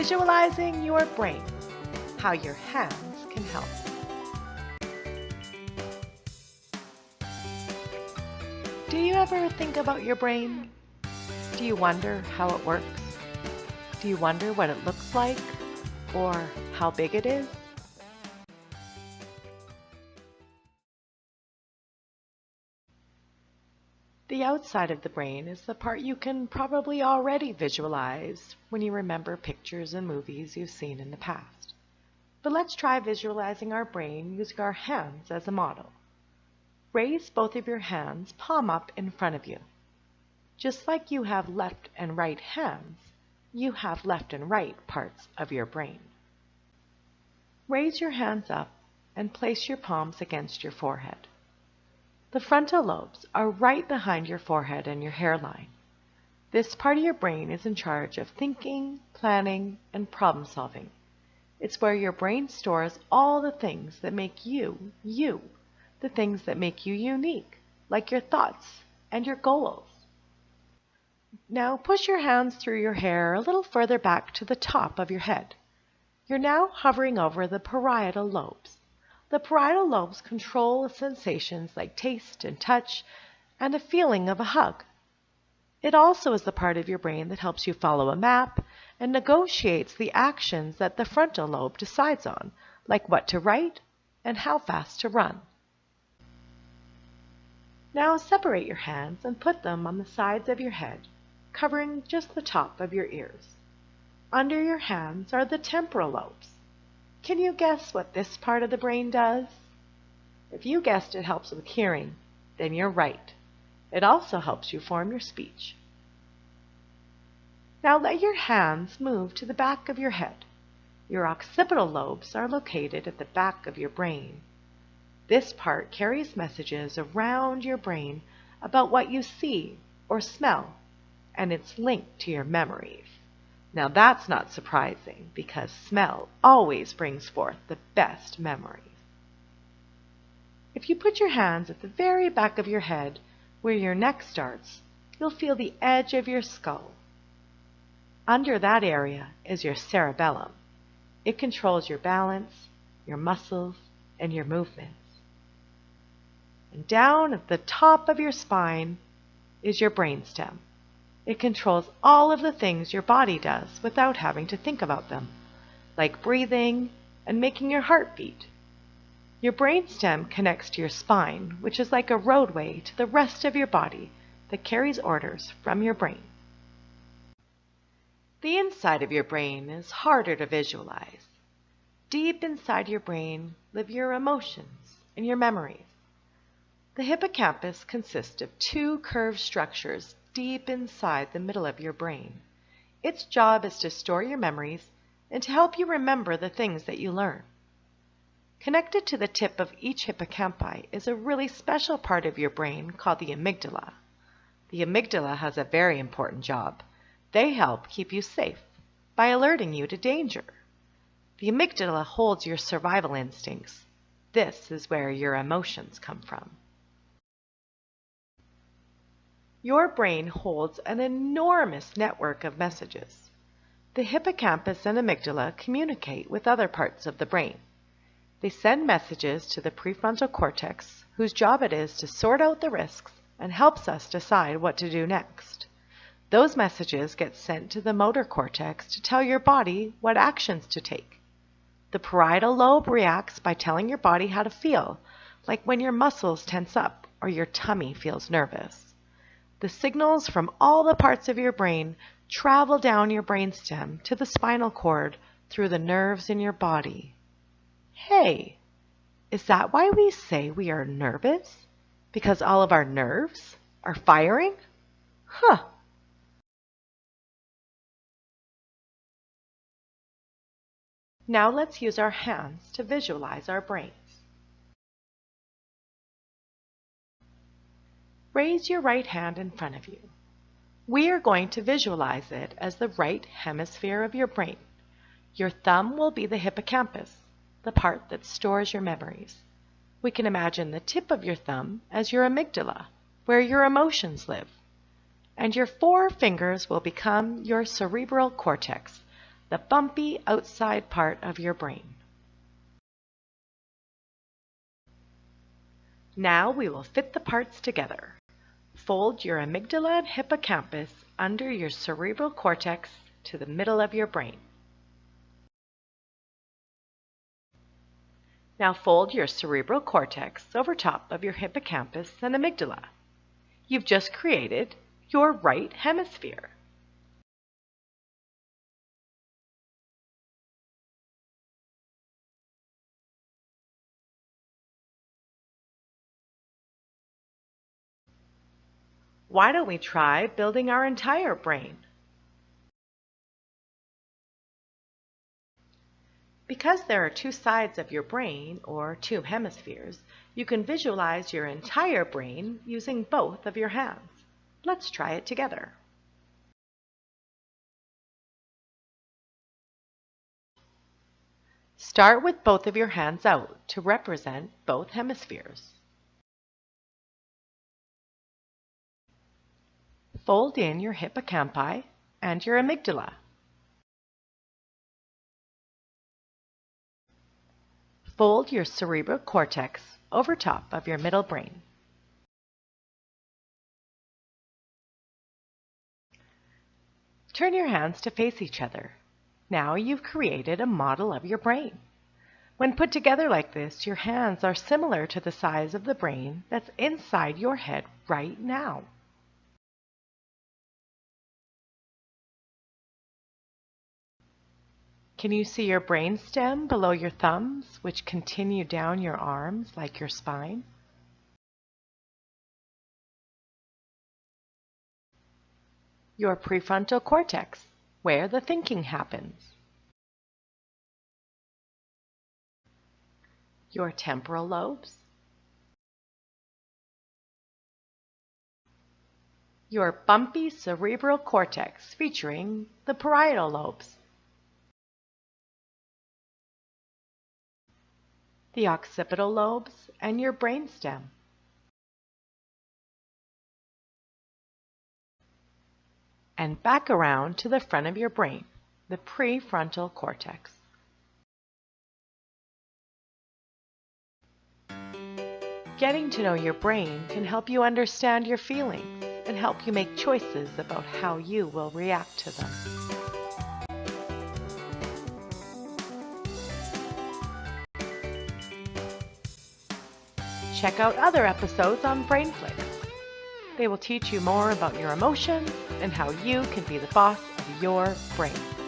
Visualizing your brain, how your hands can help. Do you ever think about your brain? Do you wonder how it works? Do you wonder what it looks like or how big it is? The outside of the brain is the part you can probably already visualize when you remember pictures and movies you've seen in the past. But let's try visualizing our brain using our hands as a model. Raise both of your hands palm up in front of you. Just like you have left and right hands, you have left and right parts of your brain. Raise your hands up and place your palms against your forehead. The frontal lobes are right behind your forehead and your hairline. This part of your brain is in charge of thinking, planning, and problem solving. It's where your brain stores all the things that make you, you, the things that make you unique, like your thoughts and your goals. Now push your hands through your hair a little further back to the top of your head. You're now hovering over the parietal lobes. The parietal lobes control sensations like taste and touch and a feeling of a hug. It also is the part of your brain that helps you follow a map and negotiates the actions that the frontal lobe decides on, like what to write and how fast to run. Now separate your hands and put them on the sides of your head, covering just the top of your ears. Under your hands are the temporal lobes. Can you guess what this part of the brain does? If you guessed it helps with hearing, then you're right. It also helps you form your speech. Now let your hands move to the back of your head. Your occipital lobes are located at the back of your brain. This part carries messages around your brain about what you see or smell, and it's linked to your memories. Now that's not surprising because smell always brings forth the best memories. If you put your hands at the very back of your head where your neck starts, you'll feel the edge of your skull. Under that area is your cerebellum. It controls your balance, your muscles, and your movements. And down at the top of your spine is your brainstem. It controls all of the things your body does without having to think about them, like breathing and making your heart beat. Your brainstem connects to your spine, which is like a roadway to the rest of your body that carries orders from your brain. The inside of your brain is harder to visualize. Deep inside your brain live your emotions and your memories. The hippocampus consists of two curved structures deep inside the middle of your brain. Its job is to store your memories and to help you remember the things that you learn. Connected to the tip of each hippocampi is a really special part of your brain called the amygdala. The amygdala has a very important job. They help keep you safe by alerting you to danger. The amygdala holds your survival instincts. This is where your emotions come from. Your brain holds an enormous network of messages. The hippocampus and amygdala communicate with other parts of the brain. They send messages to the prefrontal cortex, whose job it is to sort out the risks and helps us decide what to do next. Those messages get sent to the motor cortex to tell your body what actions to take. The parietal lobe reacts by telling your body how to feel, like when your muscles tense up or your tummy feels nervous. The signals from all the parts of your brain travel down your brainstem to the spinal cord through the nerves in your body. Hey, is that why we say we are nervous? Because all of our nerves are firing? Huh. Now let's use our hands to visualize our brains. Raise your right hand in front of you. We are going to visualize it as the right hemisphere of your brain. Your thumb will be the hippocampus, the part that stores your memories. We can imagine the tip of your thumb as your amygdala, where your emotions live. And your four fingers will become your cerebral cortex, the bumpy outside part of your brain. Now we will fit the parts together. Fold your amygdala and hippocampus under your cerebral cortex to the middle of your brain. Now fold your cerebral cortex over top of your hippocampus and amygdala. You've just created your right hemisphere. Why don't we try building our entire brain? Because there are two sides of your brain, or two hemispheres, you can visualize your entire brain using both of your hands. Let's try it together. Start with both of your hands out to represent both hemispheres. Fold in your hippocampi and your amygdala. Fold your cerebral cortex over top of your middle brain. Turn your hands to face each other. Now you've created a model of your brain. When put together like this, your hands are similar to the size of the brain that's inside your head right now. Can you see your brain stem below your thumbs, which continue down your arms like your spine? Your prefrontal cortex, where the thinking happens. Your temporal lobes. Your bumpy cerebral cortex, featuring the parietal lobes. The occipital lobes, and your brainstem. And back around to the front of your brain, the prefrontal cortex. Getting to know your brain can help you understand your feelings and help you make choices about how you will react to them. Check out other episodes on BrainFlix. They will teach you more about your emotions and how you can be the boss of your brain.